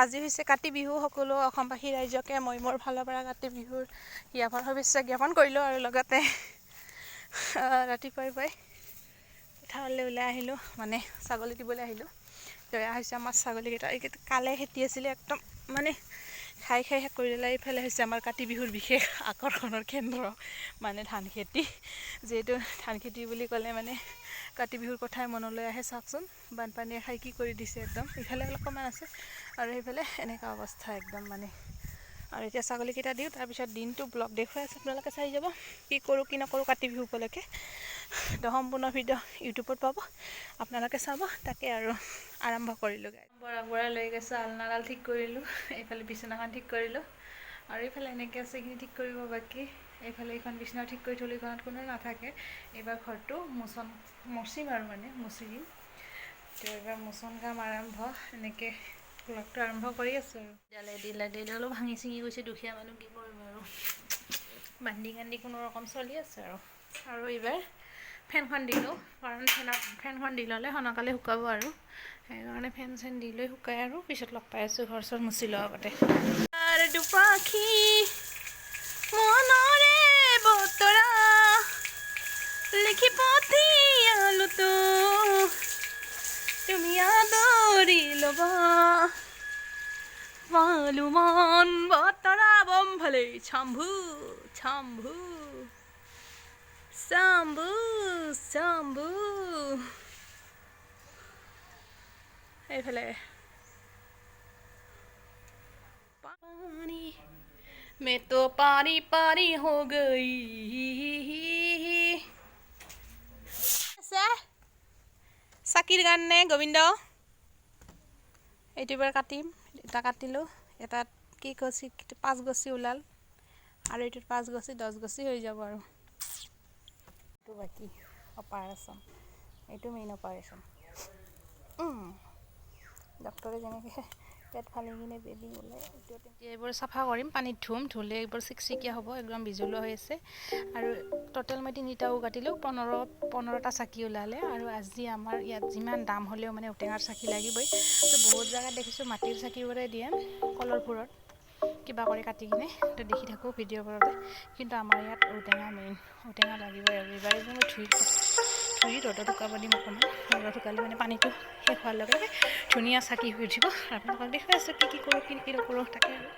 আজি হৈছে কাতি বিহু। সকলো অসমবাসী ৰাইজকে মই মোৰ ফালৰ পৰা কাতি বিহুৰ শুভেচ্ছা জ্ঞাপন কৰিলোঁ। আৰু লগতে ৰাতিপুৱাই পথাৰলৈ ওলাই আহিলোঁ, মানে ছাগলী দিবলৈ আহিলোঁ। এয়া হৈছে আমাৰ ছাগলীকেইটা। এইকেইটা কালে খেতি আছিলে, একদম মানে খাই শেষ কৰি দিলে। এইফালে হৈছে আমাৰ কাতি বিহুৰ বিশেষ আকৰ্ষণৰ কেন্দ্ৰ, মানে ধান খেতি। যিহেতু ধান খেতি বুলি ক'লে মানে কাতি বিহুৰ কথাই মনলৈ আহে। চাওকচোন বানপানীয়ে খাই কি কৰি দিছে একদম। ইফালে অলপমান আছে আৰু সেইফালে এনেকুৱা অৱস্থা একদম মানে। আৰু এতিয়া ছাগলীকেইটা দিওঁ, তাৰপিছত দিনটো ব্লগ দেখুৱাই আছে, আপোনালোকে চাই যাব কি কৰোঁ কি নকৰোঁ কাতি বিহু উপলক্ষে। তো সম্পূৰ্ণ ভিডিঅ' ইউটিউবত পাব, আপোনালোকে চাব। তাকে আৰু আৰম্ভ কৰিলোঁ। বৰা লৈ গৈছোঁ, আলনাডাল ঠিক কৰিলোঁ, এইফালে বিচনাখন ঠিক কৰিলোঁ, আৰু এইফালে এনেকৈ আছে এইখিনি ঠিক কৰিব বাকী। এইফালে এইখন বিচনা ঠিক কৰি থ'লোঁ, এইখনত কোনো নাথাকে। এইবাৰ ঘৰটো মচিম আৰু মানে মচি দিম। তো এইবাৰ মোচন কাম আৰম্ভ, এনেকৈ ব্লগটো আৰম্ভ কৰি আছোঁ। আৰু এডালো ভাঙি ছিঙি গৈছে, দুখীয়া মানুহ কি কৰিব আৰু, বান্ধি কান্ধি কোনো ৰকম চলি আছে আৰু এইবাৰ ফেনখন দিলোঁ, কাৰণ ফেনখন দি ল'লে সোনকালে শুকাব, আৰু সেইকাৰণে ফেন চেন দি লৈ শুকাই আৰু পিছত লগ পাই আছোঁ। ঘৰ চৰ মুচি লোৱা আগতে। আৰু দুপাখি মনৰে বতৰা লিখি পঠিয়ালো তো, তুমি আদৰি ল'বা। পালো মন বতৰা বমফালে চাম্ভু চাম্ভু চাম্ভু চাম্ভু। এইফালে পানী मैं तो पानी पानी हो गई। চাকিৰ কাৰণে গোবিন্দ এইটো বাৰ কাটিম। এটা কাটিলোঁ, এটাত কি গছি 5 গছি ওলাল, আৰু এইটোত 5 গছি 10 গছি হৈ যাব। আৰু এইটো বাকী অপাৰেশ্যন, এইটো মেইন অপাৰেশ্যন। ডক্টৰে যেনেকৈ পেট ফালি কিনে বেবী ওলাই, এইবোৰ চাফা কৰিম, পানীত ধুলে এইবোৰ চিকচিকীয়া হ'ব, একদম বিজলুৱা হৈ আছে। আৰু টোটেল মই 3টা কাটিলোঁ, 15টা চাকি ওলালে। আৰু আজি আমাৰ ইয়াত যিমান দাম হ'লেও মানে ঔটেঙাৰ চাকি লাগিবই। তো বহুত জেগাত দেখিছোঁ মাটিৰ চাকিবোৰে দিয়ে, কলৰ ভূৰত কিবা কৰি কাটি কিনে, তো দেখি থাকোঁ ভিডিঅ'বোৰতে। কিন্তু আমাৰ ইয়াত ঔটেঙা মেইন, ঔটেঙা লাগিবই। আৰু এইবাৰ মই ধুই ৰ'দত শুকাব দিম অকণমান। ৰ'দত শুকালে মানে পানীটো শেষ হোৱাৰ লগে লগে ধুনীয়া চাকি হৈ উঠিব। আপোনালোকক দেখুৱাই আছোঁ কি কৰোঁ কি নকৰোঁ, তাকে আৰু